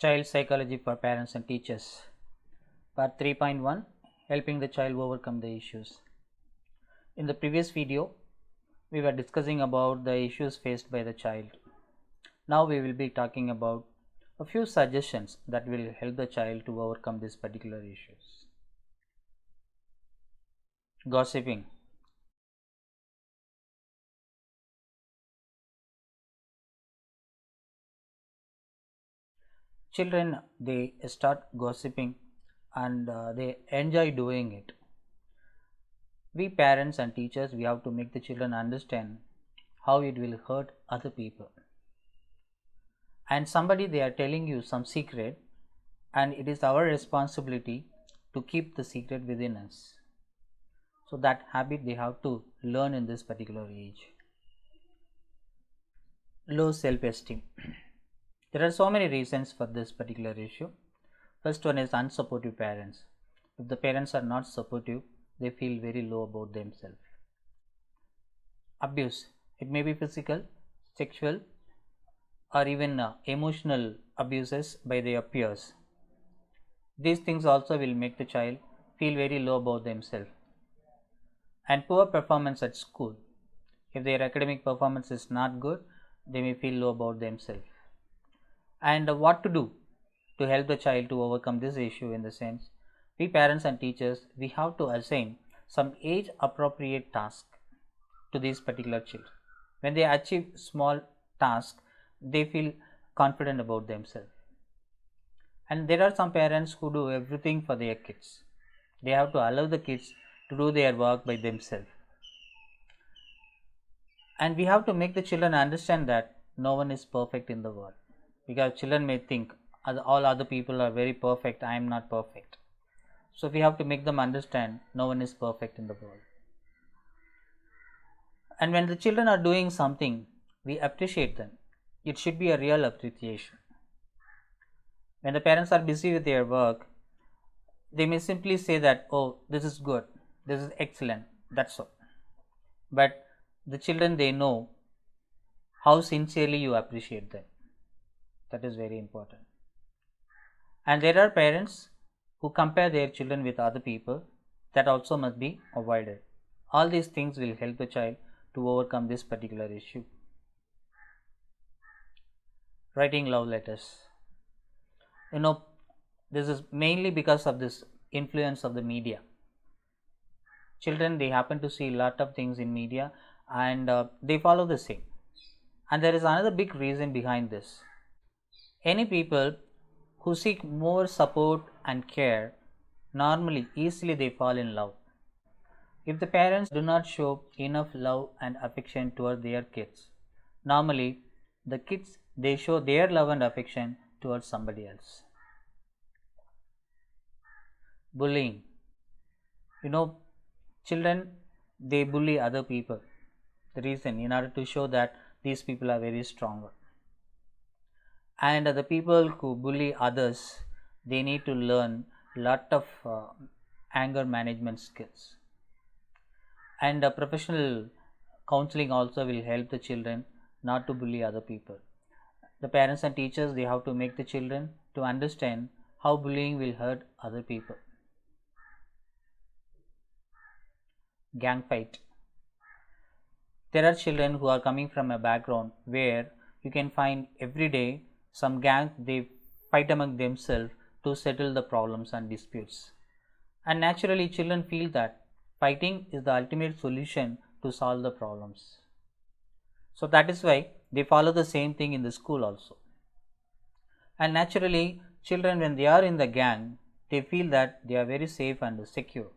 Child Psychology for Parents and Teachers, Part 3.1, Helping the Child Overcome the Issues. In the previous video, we were discussing about the issues faced by the child. Now we will be talking about a few suggestions that will help the child to overcome these particular issues. Gossiping. Children, they start gossiping and they enjoy doing it. We parents and teachers, we have to make the children understand how it will hurt other people. And somebody, they are telling you some secret, and it is our responsibility to keep the secret within us. So that habit they have to learn in this particular age. Low self-esteem. There are so many reasons for this particular issue. First one is unsupportive parents. If the parents are not supportive, they feel very low about themselves. Abuse. It may be physical, sexual, or even emotional abuses by their peers. These things also will make the child feel very low about themselves. And poor performance at school. If their academic performance is not good, they may feel low about themselves. And what to do to help the child to overcome this issue? In the sense, we parents and teachers, we have to assign some age appropriate task to these particular children. When they achieve small task, they feel confident about themselves. And there are some parents who do everything for their kids. They have to allow the kids to do their work by themselves. And we have to make the children understand that no one is perfect in the world, because children may think all other people are very perfect, I am not perfect. So we have to make them understand no one is perfect in the world. And when the children are doing something, we appreciate them. It should be a real appreciation. When the parents are busy with their work, they may simply say that, oh, this is good, this is excellent, that's all. But the children, they know how sincerely you appreciate them. That is very important. And there are parents who compare their children with other people. That also must be avoided. All these things will help the child to overcome this particular issue. Writing love letters. This is mainly because of this influence of the media. Children, they happen to see a lot of things in media and they follow the same. And there is another big reason behind this. Any people who seek more support and care, normally easily they fall in love. If the parents do not show enough love and affection toward their kids, normally the kids, they show their love and affection towards somebody else. Bullying. Children, they bully other people. The reason, in order to show that these people are very stronger. And the people who bully others, they need to learn a lot of anger management skills. And professional counseling also will help the children not to bully other people. The parents and teachers, they have to make the children to understand how bullying will hurt other people. Gang fight. There are children who are coming from a background where you can find every day some gang, they fight among themselves to settle the problems and disputes. And naturally, children feel that fighting is the ultimate solution to solve the problems. So that is why they follow the same thing in the school also. And naturally, children, when they are in the gang, they feel that they are very safe and secure.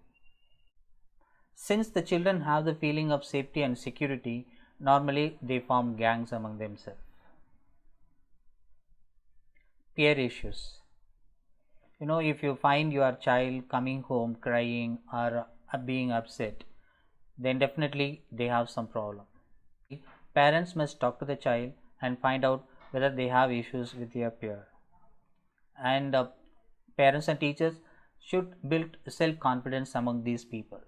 Since the children have the feeling of safety and security, normally they form gangs among themselves. Peer issues. If you find your child coming home crying or being upset, then definitely they have some problem. Parents must talk to the child and find out whether they have issues with their peer. And parents and teachers should build self-confidence among these people.